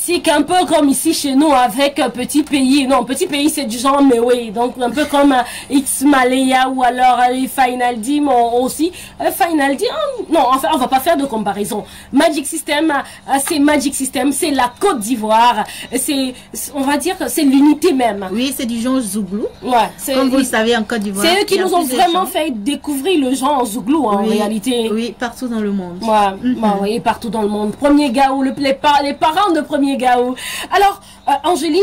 classique, un peu comme ici chez nous avec Petit Pays. Non, Petit Pays c'est du genre mais oui, donc un peu comme X Malaya ou alors Final Dim aussi. Final Dim, non, enfin on va pas faire de comparaison. Magic System, c'est Magic System, c'est la Côte d'Ivoire, c'est, on va dire que c'est l'unité même. Oui, c'est du genre Zouglou. Ouais, comme vous le savez en Côte d'Ivoire. C'est eux qui nous ont vraiment fait découvrir le genre Zouglou en réalité. Oui, partout dans le monde. Ouais, oui, partout dans le monde. Premier Gaou, les parents de Premier Gaou. Alors, Angéline,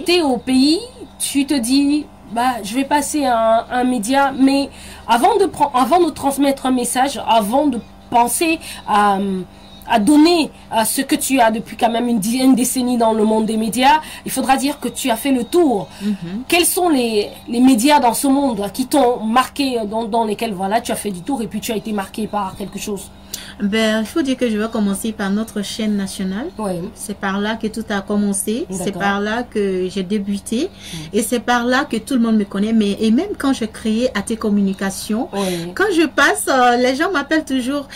tu es au pays, tu te dis, bah, je vais passer un média, mais avant de transmettre un message, avant de penser à donner ce que tu as depuis quand même une décennie dans le monde des médias, il faudra dire que tu as fait le tour. Quels sont les médias dans ce monde qui t'ont marqué, dans lesquels voilà, tu as fait du tour et puis tu as été marqué par quelque chose? Ben, il faut dire que je vais commencer par notre chaîne nationale. Oui. C'est par là que tout a commencé. C'est par là que j'ai débuté. Et c'est par là que tout le monde me connaît. Et même quand je créais AT Communication, quand je passe, les gens m'appellent toujours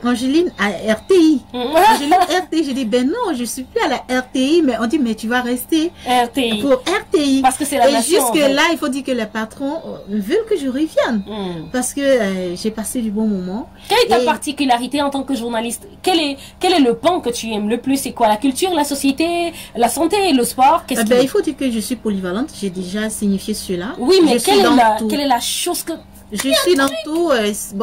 Angéline à RTI. Angéline RTI. Je dis, ben non, je suis plus à la RTI. Mais on dit, mais tu vas rester RTI. Pour RTI. Parce que c'est la nation. Et jusque là, il faut dire que les patrons veulent que je revienne. Parce que j'ai passé du bon moment. Quelle est ta particularité en tant que journaliste? Quel est le pan que tu aimes le plus? C'est quoi? La culture, la société, la santé, le sport? Il faut dire que je suis polyvalente. J'ai déjà signifié cela. Oui, mais quelle est la chose que... Je suis dans tout.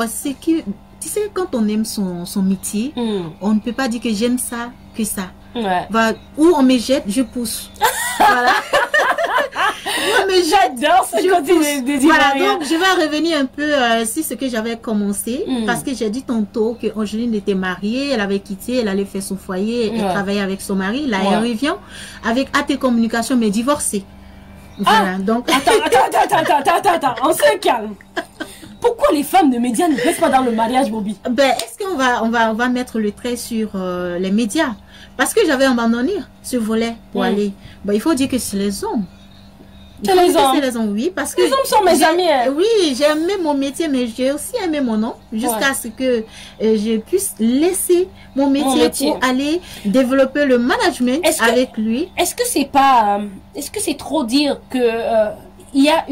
C'est que, tu sais, quand on aime son métier, on ne peut pas dire que j'aime ça, que ça. Ouais. Où on me jette, je pousse. Voilà. J'adore ce côté de Voilà, donc je vais revenir un peu sur ce que j'avais commencé. Parce que j'ai dit tantôt que Angéline était mariée, elle avait quitté, elle allait faire son foyer, elle travaillait avec son mari. Là, elle revient avec AT Communication, mais divorcée. Voilà, donc... Attends, on se calme. Pourquoi les femmes de médias ne restent pas dans le mariage, Bobby? Ben, est-ce qu'on va mettre le trait sur les médias? Parce que j'avais abandonné ce volet pour aller. Ben, il faut dire que c'est les hommes. C'est les hommes, oui, parce que les hommes sont mes amis. Oui, j'ai aimé mon métier, mais j'ai aussi aimé mon nom, jusqu'à ce que je puisse laisser mon métier pour aller développer le management avec lui. Est-ce que c'est pas, est-ce que c'est trop dire que il y a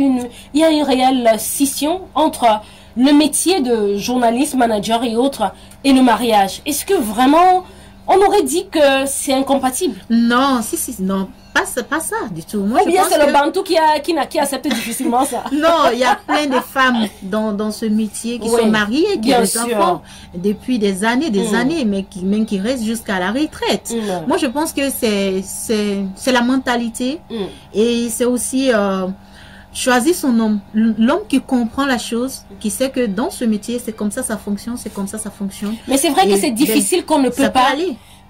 une réelle scission entre le métier de journaliste, manager et autres et le mariage? Est-ce que vraiment on aurait dit que c'est incompatible? Non, non. Pas ça du tout. Moi, ou bien c'est le Bantou qui accepte difficilement ça. Non, il y a plein de femmes dans ce métier qui sont mariées, qui ont des enfants depuis des années, mais qui restent jusqu'à la retraite. Moi, je pense que c'est la mentalité et c'est aussi choisir son homme. L'homme qui comprend la chose, qui sait que dans ce métier, c'est comme ça fonctionne, c'est comme ça fonctionne. Mais c'est vrai que c'est difficile qu'on ne peut pas...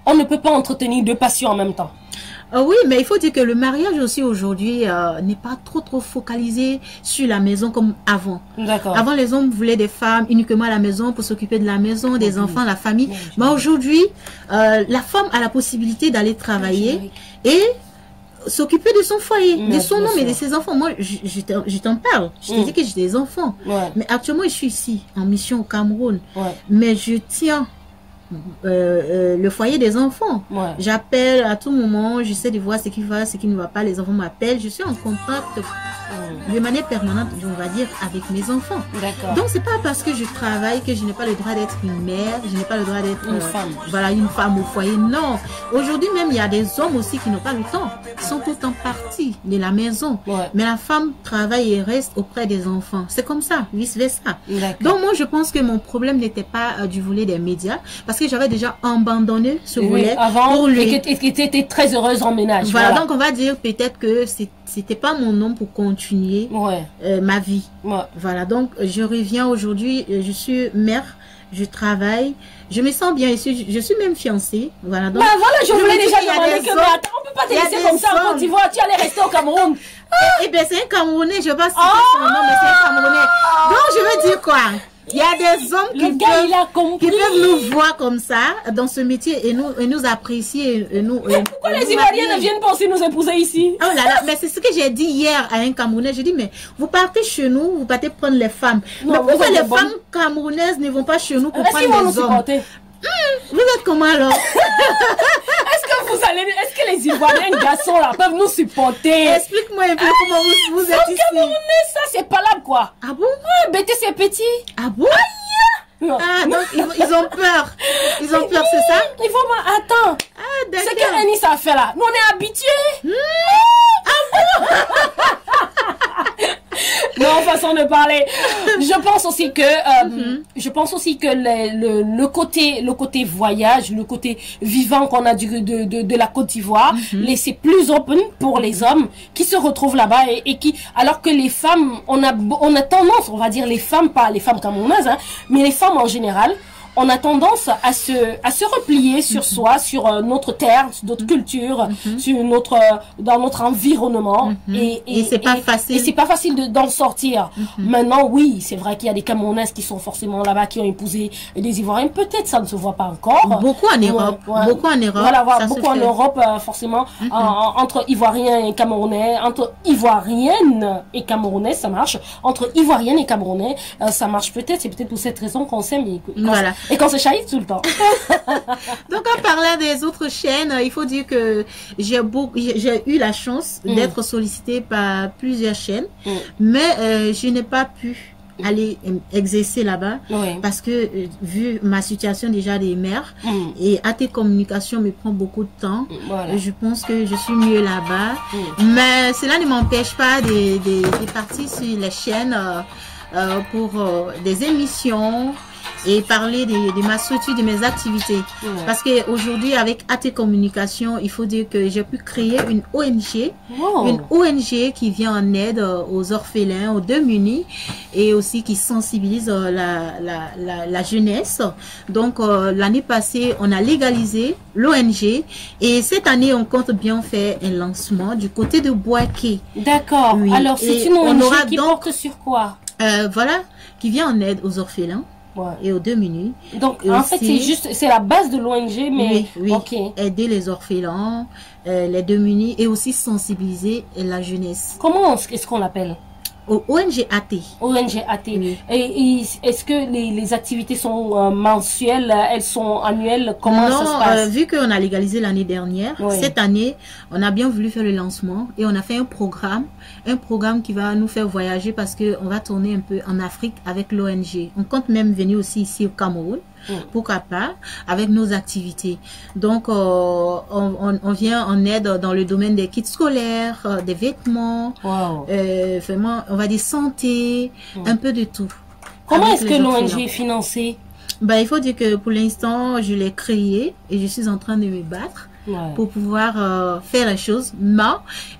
On ne peut pas entretenir deux passions en même temps. Oui, mais il faut dire que le mariage aussi aujourd'hui n'est pas trop focalisé sur la maison comme avant. D'accord. Avant, les hommes voulaient des femmes uniquement à la maison pour s'occuper de la maison, des enfants, la famille. Mais aujourd'hui, la femme a la possibilité d'aller travailler et s'occuper de son foyer, de son homme et de ses enfants. Moi, je t'en parle. Je te dis que j'ai des enfants. Mais actuellement, je suis ici, en mission au Cameroun. Mais je tiens le foyer des enfants. J'appelle à tout moment, j'essaie de voir ce qui va, ce qui ne va pas. Les enfants m'appellent. Je suis en contact de manière permanente, on va dire, avec mes enfants. Donc, c'est pas parce que je travaille que je n'ai pas le droit d'être une mère, je n'ai pas le droit d'être une femme. Voilà, une femme au foyer. Non. Aujourd'hui même, il y a des hommes aussi qui n'ont pas le temps. Ils sont tout le temps partis de la maison. Mais la femme travaille et reste auprès des enfants. C'est comme ça, vice versa. Donc, moi, je pense que mon problème n'était pas du volet des médias, parce que j'avais déjà abandonné ce volet avant, pour lui. Et que tu étais très heureuse en ménage. Voilà, donc on va dire peut-être que c'était pas mon nom pour continuer ma vie. Voilà, donc je reviens aujourd'hui, je suis mère, je travaille, je me sens bien ici, je suis même fiancée. Voilà, donc je voulais déjà demander que attends, on peut pas te laisser comme ça en Côte d'Ivoire, tu allais rester au Cameroun. Eh bien, c'est un Camerounais, je pense que c'est son nom, mais c'est un Camerounais. Donc je veux dire quoi? Il y a des hommes qui peuvent nous voir comme ça dans ce métier et nous apprécier. Mais pourquoi les Ivoiriens ne viennent pas aussi nous épouser ici? Oh là là, mais c'est ce que j'ai dit hier à un Camerounais. J'ai dit, mais vous partez chez nous, vous partez prendre les femmes. Mais pourquoi les femmes camerounaises ne vont pas chez nous pour prendre les hommes? Vous êtes comment alors? Est-ce que est-ce que les Ivoiriens garçons là peuvent nous supporter? Explique-moi un peu comment vous êtes ici. Camerounais, ça c'est pas là quoi. Ah bon? Ah, BT c'est petit. Ah bon? Ah, donc ils ont peur. Ils ont peur, c'est ça? Il faut attends. Ah, d'accord. C'est que Anis a fait là. Nous on est habitués. Ah bon? Non, façon de parler. Je pense aussi que le côté voyage, le côté vivant qu'on a de la Côte d'Ivoire, c'est plus open pour les hommes qui se retrouvent là-bas et qui, alors que les femmes, on a tendance, on va dire les femmes, pas les femmes camerounaises, hein, mais les femmes en général, on a tendance à se replier sur soi, sur notre terre, sur notre culture, sur dans notre environnement. Et c'est pas facile. Et c'est pas facile d'en sortir. Maintenant, oui, c'est vrai qu'il y a des Camerounaises qui sont forcément là-bas, qui ont épousé des Ivoiriens. Peut-être ça ne se voit pas encore. Beaucoup en Europe. Ouais. Beaucoup en Europe. Voilà, beaucoup en Europe, forcément. Entre Ivoiriens et Camerounais, entre Ivoiriennes et Camerounais, ça marche. Entre Ivoiriennes et Camerounais, ça marche peut-être. C'est peut-être pour cette raison qu'on s'aime. Voilà. Et qu'on se chahute tout le temps. Donc, en parlant des autres chaînes, il faut dire que j'ai eu la chance d'être sollicitée par plusieurs chaînes, mais je n'ai pas pu aller exercer là-bas parce que vu ma situation déjà des mères et AT Communication me prend beaucoup de temps, je pense que je suis mieux là-bas, mais cela ne m'empêche pas de partir sur les chaînes pour des émissions et parler de ma structure, de mes activités. Parce que aujourd'hui, avec AT Communication, il faut dire que j'ai pu créer une ONG, une ONG qui vient en aide aux orphelins, aux démunis, et aussi qui sensibilise la jeunesse. Donc, l'année passée, on a légalisé l'ONG, et cette année, on compte bien faire un lancement du côté de Boaké. D'accord. Oui. Alors, c'est une ONG qui porte sur quoi? Voilà, qui vient en aide aux orphelins. Et aux démunis. Donc, en fait, c'est la base de l'ONG, mais aider les orphelins, les démunis et aussi sensibiliser la jeunesse. Comment est-ce qu'on l'appelle? ONG AT. ONG AT. Oui. Et est-ce que les activités sont mensuelles, elles sont annuelles? Comment ça se passe? Vu qu'on a légalisé l'année dernière, cette année, on a bien voulu faire le lancement et on a fait un programme qui va nous faire voyager parce qu'on va tourner un peu en Afrique avec l'ONG. On compte même venir aussi ici au Cameroun. Pourquoi pas, avec nos activités. Donc, on vient en aide dans le domaine des kits scolaires, des vêtements, vraiment, on va dire santé, un peu de tout. Comment est-ce que l'ONG est financée? Il faut dire que pour l'instant, je l'ai créé et je suis en train de me battre pour pouvoir faire les choses. Mais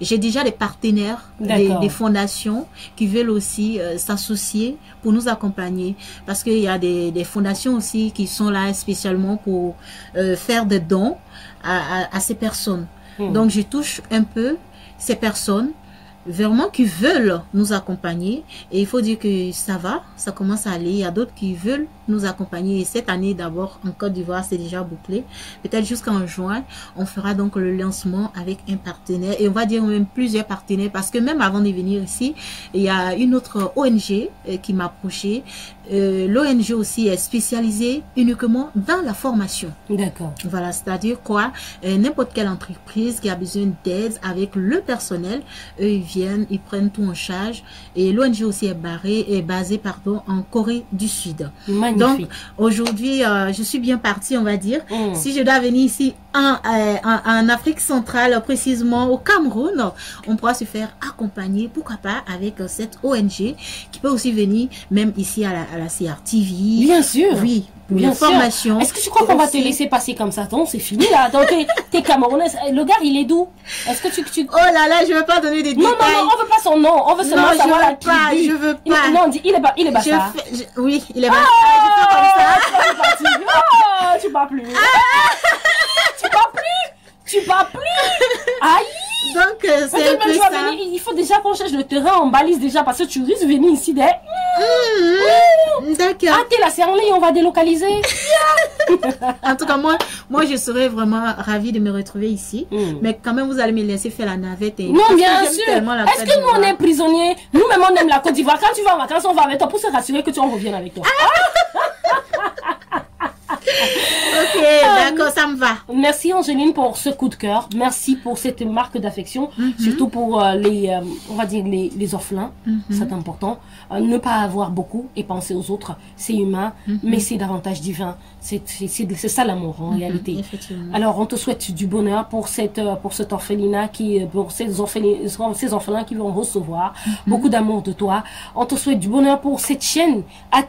j'ai déjà des partenaires, des fondations qui veulent aussi s'associer pour nous accompagner. Parce qu'il y a des fondations aussi qui sont là spécialement pour faire des dons à ces personnes. Donc, je touche un peu ces personnes vraiment qui veulent nous accompagner et il faut dire que ça commence à aller. Il y a d'autres qui veulent nous accompagner et cette année d'abord en Côte d'Ivoire c'est déjà bouclé, peut-être jusqu'en juin on fera donc le lancement avec un partenaire et on va dire même plusieurs partenaires parce que même avant de venir ici il y a une autre ONG qui m'a approché. L'ONG aussi est spécialisée uniquement dans la formation. D'accord. Voilà, c'est-à-dire quoi, n'importe quelle entreprise qui a besoin d'aide avec le personnel, eux ils viennent, ils prennent tout en charge et l'ONG aussi est basée en Corée du Sud. Magnifique. Donc aujourd'hui je suis bien partie on va dire. Si je dois venir ici en Afrique centrale, précisément au Cameroun, on pourra se faire accompagner, pourquoi pas, avec cette ONG qui peut aussi venir même ici à la CRTV. Bien sûr. Oui. Bien formation. Est-ce que tu crois qu'on va te laisser passer comme ça? Non, c'est fini là. Donc, t'es camerounaise. Le gars, il est d'où? Est-ce que tu... Oh là là, je veux pas donner des détails. Non, on veut pas son nom. On veut seulement savoir la qui. Je veux pas. Non, il est bâtard. Oui, il est bâtard. Je fais comme ça. Tu parles plus. Tu parles plus. Aïe. Donc, c'est un peu ça. Il faut déjà qu'on cherche le terrain, on balise déjà parce que tu risques de venir ici. D'accord. Ah, t'es là, c'est en ligne, on va délocaliser. En tout cas, moi, je serais vraiment ravie de me retrouver ici. Mais quand même, vous allez me laisser faire la navette. Non, bien sûr. Est-ce que nous, on est prisonniers? Nous-mêmes, on aime la Côte d'Ivoire. Quand tu vas en vacances, on va avec toi pour se rassurer que tu en reviennes avec toi. Ok. d'accord, ça me va. Merci Angéline pour ce coup de cœur. Merci pour cette marque d'affection, surtout pour les, on va dire les orphelins. C'est important. Ne pas avoir beaucoup et penser aux autres, c'est humain, mais c'est davantage divin. C'est ça l'amour en réalité. Alors on te souhaite du bonheur pour cet orphelinat pour ces orphelins qui vont recevoir beaucoup d'amour de toi. On te souhaite du bonheur pour cette chaîne AT.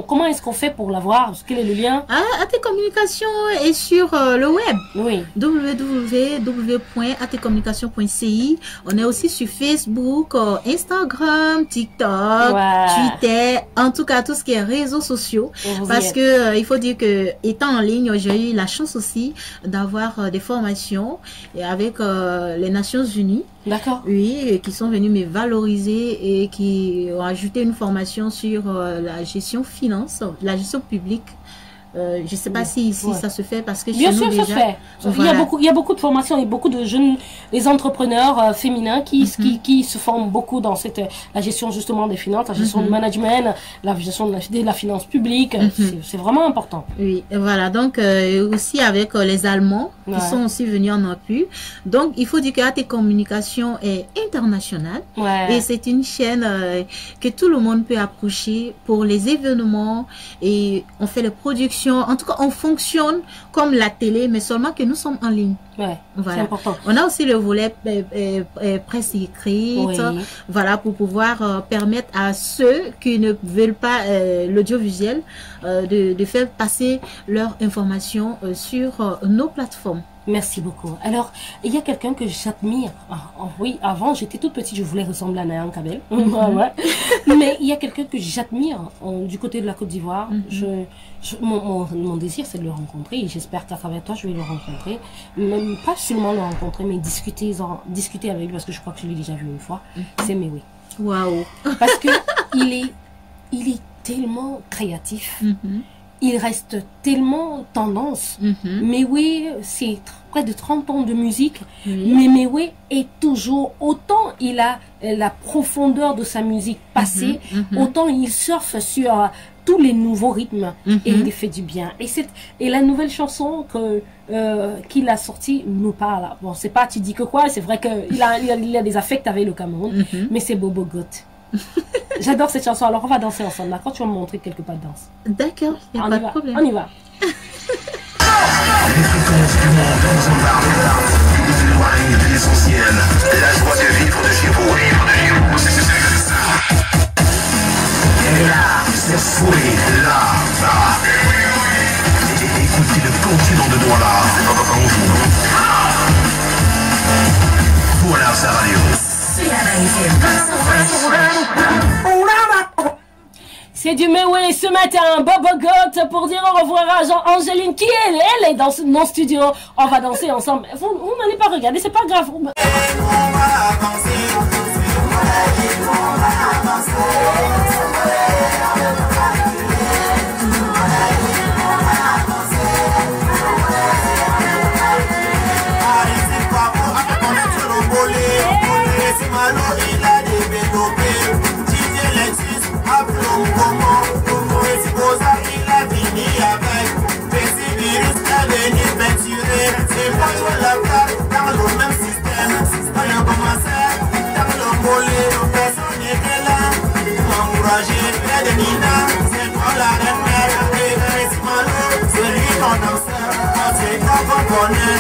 Comment est-ce qu'on fait pour la voir? Quel est le lien? AT Communication est sur le web. Oui. www.atcommunication.ci. On est aussi sur Facebook, Instagram, TikTok, Twitter, en tout cas tout ce qui est réseaux sociaux. Parce que il faut dire que étant en ligne, j'ai eu la chance aussi d'avoir des formations avec les Nations Unies. D'accord. Oui, qui sont venus me valoriser et qui ont ajouté une formation sur la gestion finance, la gestion publique. Je ne sais pas si ici ça se fait parce que bien sûr ça se fait. Voilà. Il y a beaucoup de formations et beaucoup de jeunes, les entrepreneurs féminins qui se forment beaucoup dans la gestion justement des finances, la gestion du management, la gestion de la finance publique. C'est vraiment important. Oui, voilà. Donc aussi avec les Allemands qui sont aussi venus en appui. Donc il faut dire que AT Communication est internationale et c'est une chaîne que tout le monde peut approcher pour les événements et on fait les productions. En tout cas, on fonctionne comme la télé, mais seulement que nous sommes en ligne. Voilà. C'est important. On a aussi le volet presse écrite, voilà, pour pouvoir permettre à ceux qui ne veulent pas l'audiovisuel de faire passer leurs informations sur nos plateformes. Merci beaucoup. Alors, il y a quelqu'un que j'admire. Oui, avant, j'étais toute petite, je voulais ressembler à Nayan Kabel. Mais il y a quelqu'un que j'admire du côté de la Côte d'Ivoire. Mon désir, c'est de le rencontrer. Et j'espère qu'à travers toi, je vais le rencontrer. Même pas seulement le rencontrer, mais discuter avec lui, parce que je crois que je l'ai déjà vu une fois. C'est Mewe. Waouh. Parce que il est tellement créatif. Il reste tellement tendance. Mais oui, c'est près de 30 ans de musique. Mais Mewe est toujours, autant il a la profondeur de sa musique passée, autant il surfe sur tous les nouveaux rythmes et il fait du bien. Et la nouvelle chanson qu'il a sortie nous parle. Bon, c'est pas tu dis que quoi, c'est vrai qu'il a des affects avec le Cameroun, mais c'est Bobo Goth. J'adore cette chanson, alors on va danser ensemble. D'accord, tu vas me montrer quelques pas de danse. D'accord, il n'y a pas de problème. On y va. L'essentiel, la joie de vivre de chez vous. Et là, c'est fouillé, là. Écoutez le continent de Douala. Voilà sa radio. C'est du Mewe ce matin, Bobo Goth, pour dire au revoir à Angéline qui elle est dans nos studios. On va danser ensemble. Vous n'allez pas regarder, c'est pas grave. Celui qu'on observe, c'est pas qu'on connaît.